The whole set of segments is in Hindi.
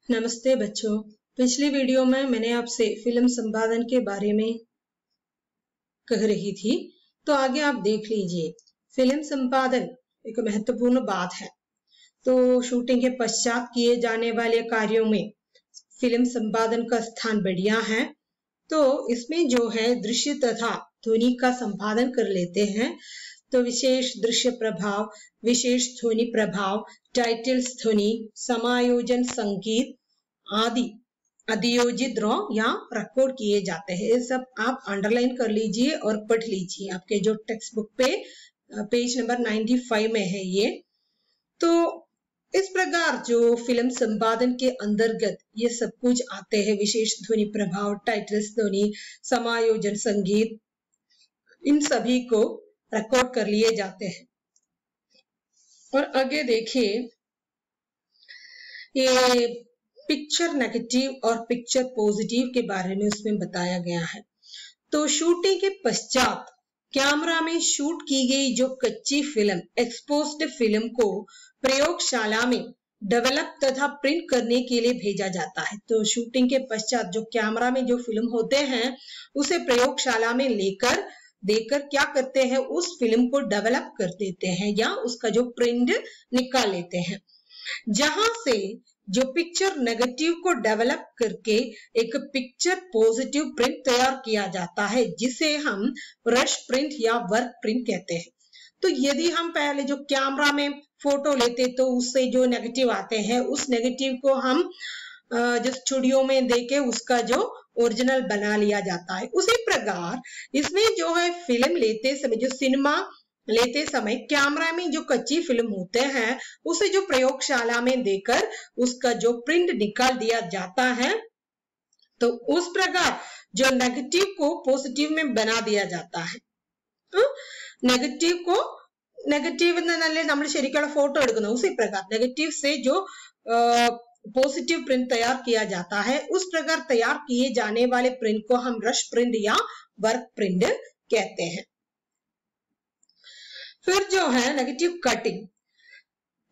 नमस्ते बच्चों। पिछली वीडियो में मैंने आपसे फिल्म संपादन के बारे में कह रही थी, तो आगे आप देख लीजिए। फिल्म संपादन एक महत्वपूर्ण बात है। तो शूटिंग के पश्चात किए जाने वाले कार्यों में फिल्म संपादन का स्थान बढ़िया है। तो इसमें जो है दृश्य तथा ध्वनि का संपादन कर लेते हैं। तो विशेष दृश्य प्रभाव, विशेष ध्वनि प्रभाव, टाइटल्स ध्वनि, समायोजन संगीत आदि अधियोजित ड्रॉ या रिकॉर्ड किए जाते हैं। ये सब आप अंडरलाइन कर लीजिए और पढ़ लीजिए। आपके जो टेक्स्ट बुक पे पेज नंबर 95 में है ये। तो इस प्रकार जो फिल्म संपादन के अंतर्गत ये सब कुछ आते हैं, विशेष ध्वनि प्रभाव, टाइटल्स ध्वनि, समायोजन संगीत, इन सभी को रिकॉर्ड कर लिए जाते हैं। और आगे देखिए, ये पिक्चर नेगेटिव और पिक्चर पॉजिटिव के बारे में उसमें बताया गया है। तो शूटिंग के पश्चात कैमरा में शूट की गई जो कच्ची फिल्म, एक्सपोज्ड फिल्म को प्रयोगशाला में डेवलप तथा प्रिंट करने के लिए भेजा जाता है। तो शूटिंग के पश्चात जो कैमरा में जो फिल्म होते हैं उसे प्रयोगशाला में देकर क्या करते हैं, उस फिल्म को डेवलप कर देते हैं या उसका जो प्रिंट निकाल लेते हैं, जहां से जो पिक्चर नेगेटिव को डेवलप करके एक पिक्चर पॉजिटिव प्रिंट तैयार किया जाता है, जिसे हम रश प्रिंट या वर्क प्रिंट कहते हैं। तो यदि हम पहले जो कैमरा में फोटो लेते तो उससे जो नेगेटिव आते हैं, उस नेगेटिव को हम जो स्टूडियो में देके उसका जो ओरिजिनल बना लिया जाता है। उसी प्रकार इसमें जो है फिल्म लेते समय, जो सिनेमा लेते समय कैमरा में जो कच्ची फिल्म होते हैं उसे जो प्रयोगशाला में देकर उसका जो प्रिंट निकाल दिया जाता है। तो उस प्रकार जो नेगेटिव को पॉजिटिव में बना दिया जाता है। नेगेटिव നമ്മൾ ശരിക്കുള്ള ഫോട്ടോ എടുക്കുന്നു, उसी प्रकार नेगेटिव से जो पॉजिटिव प्रिंट तैयार किया जाता है, उस प्रकार तैयार किए जाने वाले प्रिंट को हम रश प्रिंट या वर्क प्रिंट कहते हैं। फिर जो है नेगेटिव कटिंग।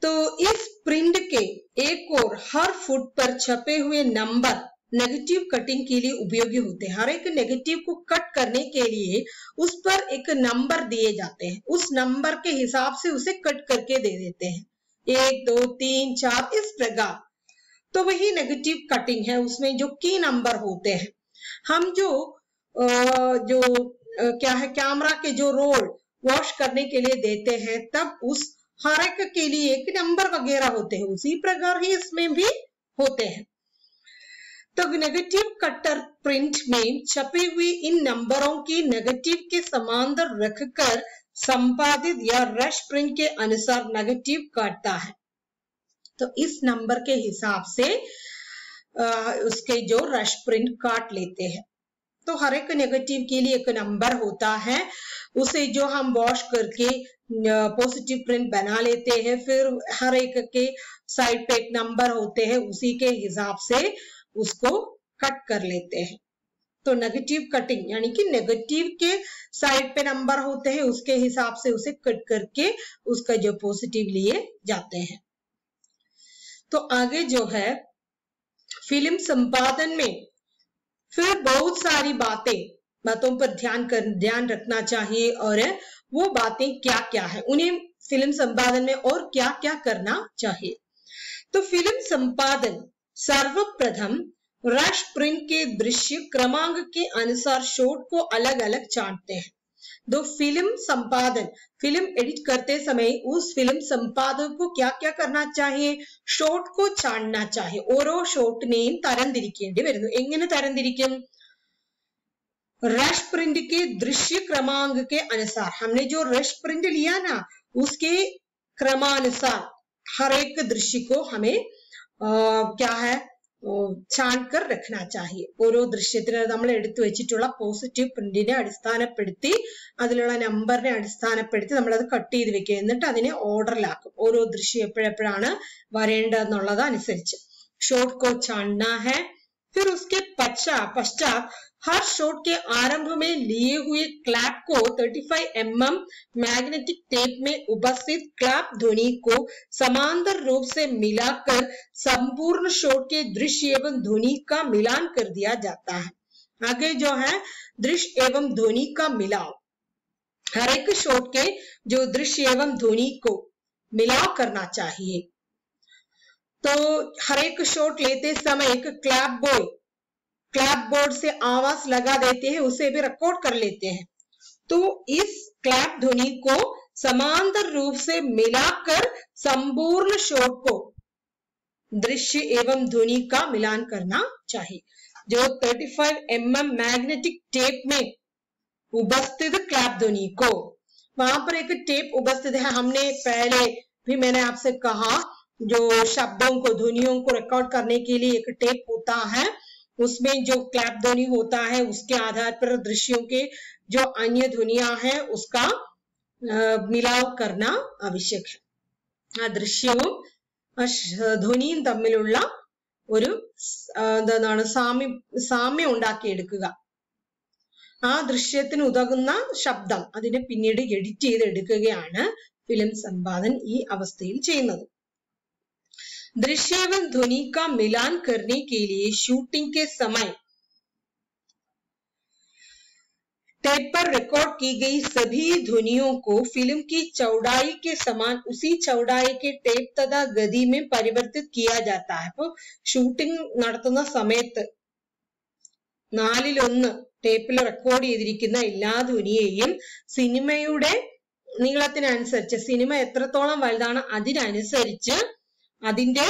तो इस प्रिंट के एक और हर फुट पर छपे हुए नंबर नेगेटिव कटिंग के लिए उपयोगी होते हैं। हर एक नेगेटिव को कट करने के लिए उस पर एक नंबर दिए जाते हैं, उस नंबर के हिसाब से उसे कट करके दे देते हैं, 1 2 3 4 इस प्रकार। तो वही नेगेटिव कटिंग है। उसमें जो की नंबर होते हैं, हम जो क्या है कैमरा के जो रोल वॉश करने के लिए देते हैं, तब उस हर एक के लिए एक नंबर वगैरह होते हैं, उसी प्रकार ही इसमें भी होते हैं। तो नेगेटिव कटर प्रिंट में छपी हुई इन नंबरों की नेगेटिव के समांतर रखकर संपादित या रश प्रिंट के अनुसार नेगेटिव काटता है। तो इस नंबर के हिसाब से उसके जो रश प्रिंट काट लेते हैं। तो हर एक नेगेटिव के लिए एक नंबर होता है, उसे जो हम वॉश करके पॉजिटिव प्रिंट बना लेते हैं। फिर हर एक के साइड पे एक नंबर होते हैं, उसी के हिसाब से उसको कट कर लेते हैं। तो नेगेटिव कटिंग यानी कि नेगेटिव के साइड पे नंबर होते हैं, उसके हिसाब से उसे कट करके उसका जो पॉजिटिव लिए जाते हैं। तो आगे जो है फिल्म संपादन में फिर बहुत सारी बातों पर ध्यान रखना चाहिए, और वो बातें क्या क्या है, उन्हें फिल्म संपादन में और क्या क्या करना चाहिए। तो फिल्म संपादन सर्वप्रथम रश प्रिंट के दृश्य क्रमांक के अनुसार शॉट को अलग अलग छांटते हैं। दो फिल्म संपादन, फिल्म एडिट करते समय उस फिल्म संपादक को क्या क्या करना चाहिए, ഷോട്ട് को छानना चाहिए। ഓരോ ഷോട്ടിനെയും തരംതിരിക്കേണ്ടി വരുന്നു। എങ്ങനെ തരംതിരിക്കും? रश प्रिंट के दृश्य क्रमांक के अनुसार, हमने जो रश प्रिंट लिया ना उसके क्रमानुसार हर एक दृश्य को हमें क्या है छानकर रखना चाहिए। ഓരോ ദൃശ്യത്തിന് നമ്മൾ എടുത്തു വെച്ചിട്ടുള്ള പോസിറ്റീവ് പ്രിന്റിനെ അടിസ്ഥാനപ്പെടുത്തി അതിലുള്ള നമ്പറിനെ അടിസ്ഥാനപ്പെടുത്തി നമ്മൾ അത് കട്ട് ചെയ്ത് വെക്കുക, എന്നിട്ട് അതിനെ ഓർഡറിലാക്കും। ഓരോ ദൃശ്യം എപ്പോഴെപ്പോഴാണ് വരേണ്ടതെന്നുള്ളത് അനുസരിച്ച്। ഷോട്ട് को छानना है, फिर उसके पश्चात हर शॉट के आरंभ में लिए हुए क्लैप को 35 mm मैग्नेटिक टेप में उपस्थित क्लैप ध्वनि को समांतर रूप से मिलाकर संपूर्ण शॉट के दृश्य एवं ध्वनि का मिलान कर दिया जाता है। आगे जो है दृश्य एवं ध्वनि का मिलाव, हर एक शॉट के जो दृश्य एवं ध्वनि को मिलाव करना चाहिए। तो हर एक शॉट लेते समय एक क्लैप बोर्ड से आवाज लगा देते हैं, उसे भी रिकॉर्ड कर लेते हैं। तो इस क्लैप ध्वनि को समांतर रूप से मिलाकर संपूर्ण शॉट को दृश्य एवं ध्वनि का मिलान करना चाहिए। जो 35 mm मैग्नेटिक टेप में उपस्थित क्लैप ध्वनि को, वहां पर एक टेप उपस्थित है। हमने पहले भी मैंने आपसे कहा, जो शब्दों को ध्वनियों को रिकॉर्ड करने के लिए एक टेप होता है, उसमें जो क्लैप ध्वनि होता है उसके आधार पर दृश्यों के जो अन्य ध्वनियां हैं उसका मिलाव करना आवश्यक है। दृश्यവും ധ്വനിയും തമ്മിലുള്ള ഒരു എന്താണ് സാമ്യം ഉണ്ടാക്കിയെടുക്കുക, ആ ദൃശ്യത്തിന് ഉതകുന്ന ശബ്ദം അതിനെ പിന്നീട് എഡിറ്റ് ചെയ്തെടുക്കുകയാണ് ഫിലിം സമ്പാദൻ ഈ അവസ്ഥയിൽ ചെയ്യുന്നത്। दृश्य एवं ध्वनि का मिलान करने के लिए शूटिंग के समय टेप पर रिकॉर्ड की गई सभी ध्वनियों को फिल्म की चौड़ाई के समान उसी चौड़ाई के टेप तथा गति में परिवर्तित किया जाता है। അപ്പോൾ ഷൂട്ടിംഗ് നടത്തുന്ന സമയത്ത് 4/1 ടേപ്പിൽ റെക്കോർഡ് ചെയ്തിരിക്കുന്ന എല്ലാ ധ്വനിയെയും സിനിമയുടെ നീളത്തിനനുസരിച്ച്, സിനിമ എത്രത്തോളം വലുതാണ് അതിനനുസരിച്ച്, അതിന്റെ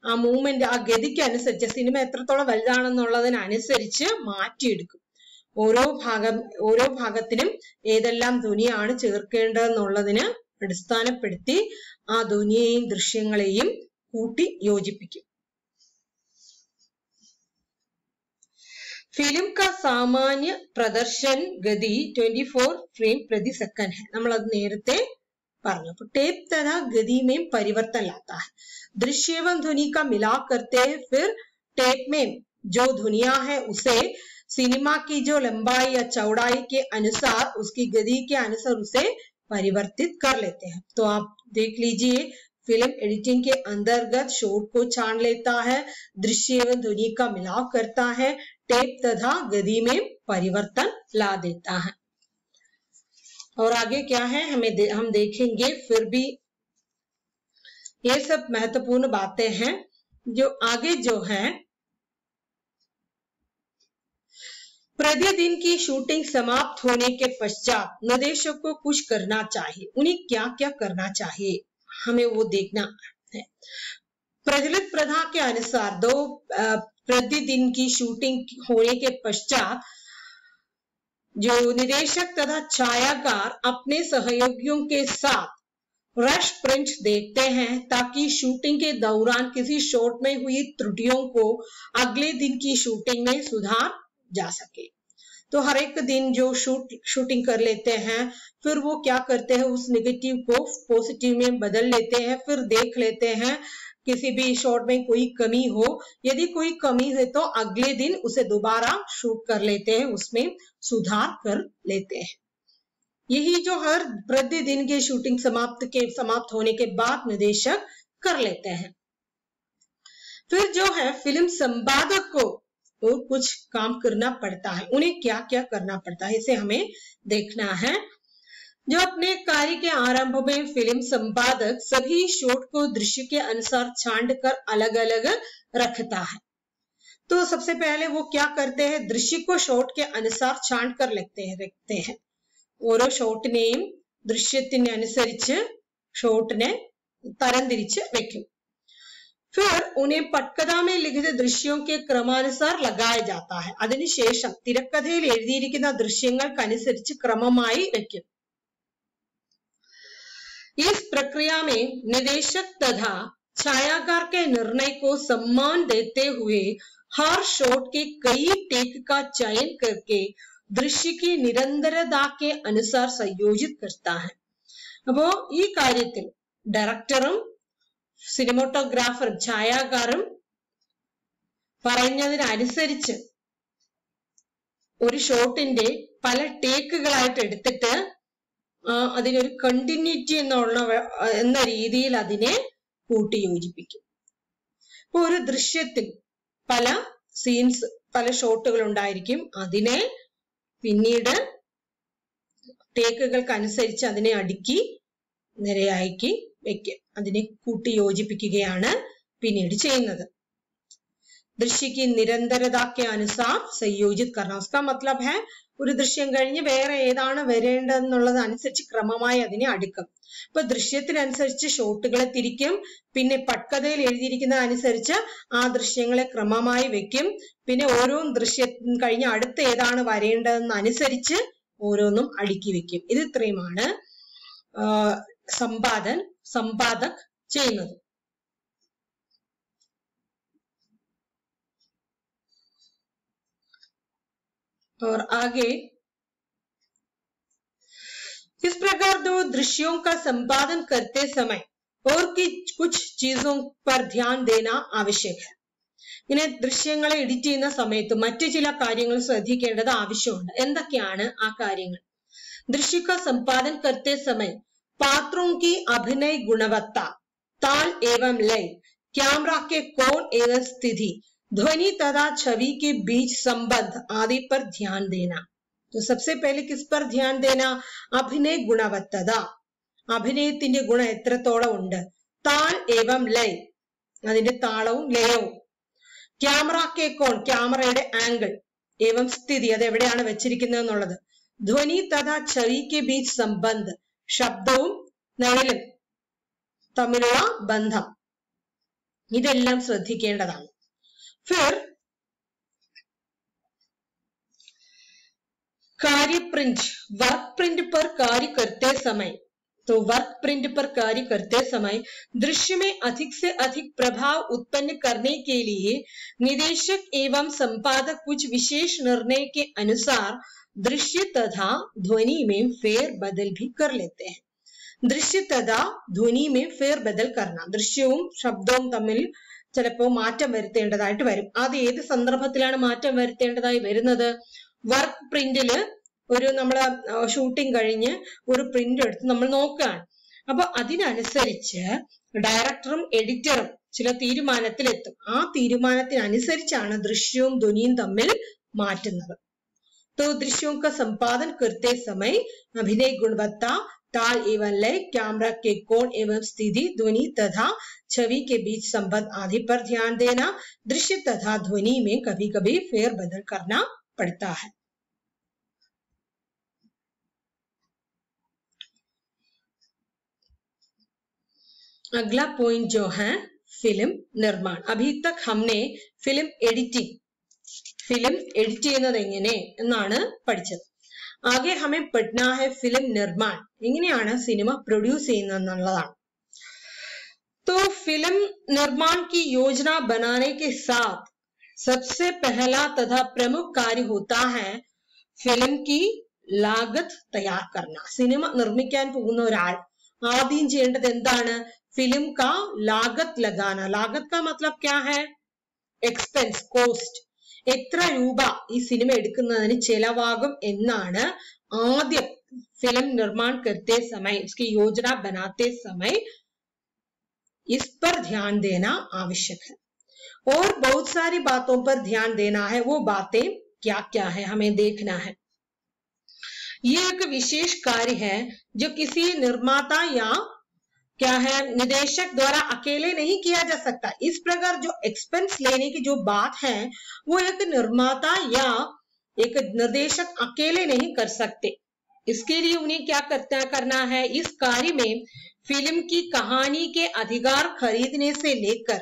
ആ മൂവ്മെന്റ് ആ ഗതിക്ക് അനുസരിച്ച്, സിനിമ എത്രത്തോളം വലുതാണെന്നുള്ളതിനനുസരിച്ച് മാറ്റിയെടുക്കും। ഓരോ ഭാഗത്തിനും ഏതെല്ലാം ധ്വനിയാണ് ചേർക്കേണ്ടതെന്നുള്ളതിന് അടിസ്ഥാനപ്പെടുത്തി ആ ധ്വനിയെയും ദൃശ്യങ്ങളെയും കൂട്ടി യോജിപ്പിക്കും। फिल्म का सामान्य प्रदर्शन गति 24 फ्रेम प्रति सेकंड है। നമ്മൾ അത് നേരത്തെ പറഞ്ഞു। टेप तथा गति में परिवर्तन लाता है। दृश्य एवं ध्वनि का मिलाप करते हैं, फिर टेप में जो ध्वनियां है उसे सिनेमा की जो लंबाई या चौड़ाई के अनुसार, उसकी गति के अनुसार उसे परिवर्तित कर लेते हैं। तो आप देख लीजिए, फिल्म एडिटिंग के अंतर्गत शॉट को छान लेता है, दृश्य एवं ध्वनि का मिलाप करता है, टेप तथा गति में परिवर्तन ला देता है। और आगे क्या है हम देखेंगे। फिर भी ये सब महत्वपूर्ण बातें हैं। जो आगे जो है, प्रतिदिन की शूटिंग समाप्त होने के पश्चात निर्देशक को कुछ करना चाहिए। उन्हें क्या क्या करना चाहिए हमें वो देखना है। प्रचलित प्रथा के अनुसार प्रतिदिन की शूटिंग होने के पश्चात जो निदेशक तथा छायाकार अपने सहयोगियों के साथ रश प्रिंट देखते हैं, ताकि शूटिंग के दौरान किसी शॉट में हुई त्रुटियों को अगले दिन की शूटिंग में सुधार जा सके। तो हर एक दिन जो शूटिंग कर लेते हैं, फिर वो क्या करते हैं, उस नेगेटिव को पॉजिटिव में बदल लेते हैं। फिर देख लेते हैं किसी भी शॉट में कोई कमी हो, यदि कोई कमी है तो अगले दिन उसे दोबारा शूट कर लेते हैं, उसमें सुधार कर लेते हैं। यही जो हर प्रतिदिन की शूटिंग समाप्त होने के बाद निदेशक कर लेते हैं। फिर जो है फिल्म संपादक को और कुछ काम करना पड़ता है। उन्हें क्या क्या करना पड़ता है इसे हमें देखना है। जो अपने कार्य के आरंभ में फिल्म संपादक सभी शॉट को दृश्य के अनुसार छांट कर अलग अलग रखता है। तो सबसे पहले वो क्या करते हैं, दृश्य को शॉट के अनुसार छांट कर रखते हैं। ഓരോ ഷോട്ടിനെയും ദൃശ്യത്തിന് അനുസരിച്ച് ഷോട്ടിനെ തരംതിരിച്ച് വെക്കും। फिर उन्हें पटकथा में लिखित दृश्यों के क्रमानुसार लगाया जाता है। അതിനുശേഷം തിരക്കഥയിൽ എഴുതിയിരിക്കുന്ന ദൃശ്യങ്ങൾക്കനുസരിച്ച് ക്രമമായി വെക്കും। इस प्रक्रिया में निदेशक तथा छायाकार के निर्णय को सम्मान देते हुए हर शॉट के कई टेक का चयन करके दृश्य की निरंतरता के अनुसार संयोजित करता है। അപ്പോ ഈ കാര്യത്തിൽ ഡയറക്ടറും സിനിമാറ്റോഗ്രാഫറും ഛായാകാരും പറഞ്ഞതിനനുസരിച്ച് ഒരു ഷോട്ടിന്റെ പല ടേക്കുകളായിട്ട് എടുത്തിട്ട് അതിനൊരു കണ്ടിന്യൂറ്റി എന്ന രീതിയിൽ അതിനെ കൂട്ടി യോജിപ്പിക്കും. ഇപ്പൊ ഒരു ദൃശ്യത്തിൽ പല സീൻസ്, പല ഷോട്ടുകൾ ഉണ്ടായിരിക്കും. അതിനെ പിന്നീട് ടേക്കുകൾക്കനുസരിച്ച് അതിനെ അടുക്കി നിരയാക്കി വെക്കുക, അതിനെ കൂട്ടി യോജിപ്പിക്കുകയാണ് പിന്നീട് ചെയ്യുന്നത്. दृश्य की निरंतरता के अनुसार संयोजित करना. उसका मतलब है ഒരു ദൃശ്യം കഴിഞ്ഞ് വേറെ ഏതാണ് വരേണ്ടതെന്നുള്ളത് അനുസരിച്ച് ക്രമമായി അതിനെ അടുക്കും. ഇപ്പൊ ദൃശ്യത്തിനനുസരിച്ച് ഷോട്ടുകളെ തിരിക്കും. പിന്നെ പട്കഥയിൽ എഴുതിയിരിക്കുന്നത് അനുസരിച്ച് ആ ദൃശ്യങ്ങളെ ക്രമമായി വെക്കും. പിന്നെ ഓരോ ദൃശ്യം കഴിഞ്ഞ് അടുത്ത ഏതാണ് വരേണ്ടതെന്ന് അനുസരിച്ച് ഓരോന്നും അടുക്കി വെക്കും. ഇത് ഇത്രയുമാണ് സമ്പാദക് ചെയ്യുന്നത്. और आगे इस प्रकार दो दृश्यों का संपादन करते समय और कुछ चीजों पर ध्यान देना आवश्यक है. ഇങ്ങനെ ദൃശ്യങ്ങളെ എഡിറ്റ് ചെയ്യുന്ന സമയത്ത് മറ്റു ചില കാര്യങ്ങൾ ശ്രദ്ധിക്കേണ്ടത് ആവശ്യമുണ്ട്. എന്തൊക്കെയാണ് ആ കാര്യങ്ങൾ? दृश्य का संपादन करते समय पात्रों की अभिनय गुणवत्ता, ताल एवं लय, कैमरा के कोण एवं स्थिति, ध्वनि तथा छवि के बीच संबंध आदि पर ध्यान देना. तो सबसे पहले किस पर ध्यान देना? अभिनय गुणवत्तത, അഭിനയത്തിന്റെ ഗുണം എത്രത്തോളം ഉണ്ട്. താൾ ഏവം ലയ്, അതിന്റെ താളവും ലയവും. ക്യാമറ കെ കോൺ, ക്യാമറയുടെ ആംഗിൾ. ഏവം സ്ഥിതി, അത് എവിടെയാണ് വെച്ചിരിക്കുന്നത് എന്നുള്ളത്. ധ്വനി തഥാ ഛവി കെ ബീച്ച് സംബന്ധ്, ശബ്ദവും നിഴലും തമ്മിലുള്ള ബന്ധം. ഇതെല്ലാം ശ്രദ്ധിക്കേണ്ടതാണ്. फिर कार्य प्रिंट, वर्क प्रिंट पर कार्य करते समय, तो वर्क प्रिंट पर कार्य करते समय दृश्य में अधिक से अधिक प्रभाव उत्पन्न करने के लिए निदेशक एवं संपादक कुछ विशेष निर्णय के अनुसार दृश्य तथा ध्वनि में फेर बदल भी कर लेते हैं. दृश्य तथा ध्वनि में फेर बदल करना, ദൃശ്യവും ശബ്ദവും തമ്മിൽ ചിലപ്പോൾ മാറ്റം വരുത്തേണ്ടതായിട്ട് വരും. അത് ഏത് സന്ദർഭത്തിലാണ് മാറ്റം വരുത്തേണ്ടതായി വരുന്നത്? വർക്ക് പ്രിന്റില് ഒരു നമ്മള് ഷൂട്ടിംഗ് കഴിഞ്ഞ് ഒരു പ്രിന്റ് എടുത്ത് നമ്മൾ നോക്കുകയാണ്. അപ്പൊ അതിനനുസരിച്ച് ഡയറക്ടറും എഡിറ്ററും ചില തീരുമാനത്തിലെത്തും. ആ തീരുമാനത്തിനനുസരിച്ചാണ് ദൃശ്യവും ധ്വനിയും തമ്മിൽ മാറ്റുന്നത്. तो दृश्यों का संपादन करते समय अभिनय गुणवत्ता, ताल एवं लय, कैमरा के कोण एवं स्थिति, ध्वनि तथा छवि के बीच संबंध आदि पर ध्यान देना. दृश्य तथा ध्वनि में कभी कभी फेर बदल करना पड़ता है. अगला पॉइंट जो है फिल्म निर्माण. अभी तक हमने फिल्म एडिटिंग, फिल्म एडिट ചെയ്യുന്നത് എങ്ങനെ എന്നാണ് പഠിച്ചത്. ആകെ हमें पढ़ना है फिल्म निर्माण, എങ്ങനെയാണ് സിനിമ പ്രൊഡ്യൂസ് ചെയ്യുന്നത് എന്നുള്ളതാണ്. तो फिल्म निर्माण की योजना बनाने के साथ सबसे पहला तथा प्रमुख कार्य होता है फिल्म की लागत तैयार करना. സിനിമ നിർമ്മിക്കാൻ പോകുന്ന ഒരാൾ ആദ്യം ചെയ്യേണ്ടത് എന്താണ്? फिल्म का लागत लगाना. लागत का मतलब क्या है? Expense, cost. എത്ര രൂപ ഈ സിനിമ എടുക്കുന്നതിന് ചെലവാകും എന്നാണ് ആദ്യം फिल्म निर्माण करते समय, इसकी योजना बनाते समय इस पर ध्यान देना आवश्यक है. और बहुत सारी बातों पर ध्यान देना है. वो बातें क्या क्या है हमें देखना है. ये एक विशेष कार्य है जो किसी निर्माता या क्या है निदेशक द्वारा अकेले नहीं किया जा सकता. इस प्रकार जो एक्सपेंस लेने की जो बात है वो एक निर्माता या एक निर्देशक अकेले नहीं कर सकते. इसके लिए उन्हें क्या करना है? इस कार्य में फिल्म की कहानी के अधिकार खरीदने से लेकर,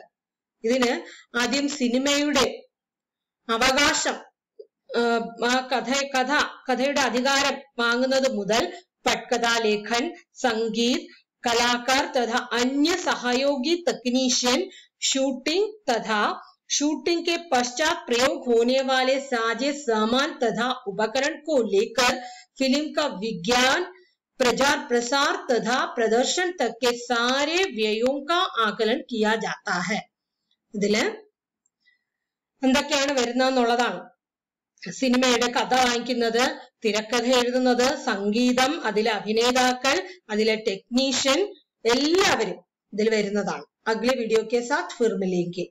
ഇതിന് ആദ്യം സിനിമയുടെ അവകാശം, കഥയുടെ അധികാരം വാങ്ങുന്നത് മുതൽ പട്കഥാ ലേഖൻ, സംഗീത്, कलाकार तथा अन्य सहयोगी तकनीशियन, शूटिंग तथा शूटिंग के पश्चात प्रयोग होने वाले साजे सामान तथा उपकरण को लेकर फिल्म का विज्ञान, प्रचार प्रसार तथा प्रदर्शन तक के सारे व्ययों का आकलन किया जाता है. ഇതില് എന്തൊക്കെയാണ് വരുന്നതെന്നുള്ളതാണ്. സിനിമയുടെ കഥ വാങ്ങിക്കുന്നത്, തിരക്കഥ എഴുതുന്നത്, സംഗീതം, അതിലെ അഭിനേതാക്കൾ, അതിലെ ടെക്നീഷ്യൻ, എല്ലാവരും ഇതിൽ വരുന്നതാണ്. അഗ്ലേ വീഡിയോ കെ സാത്ത് ഫിർ മിലേംഗെ.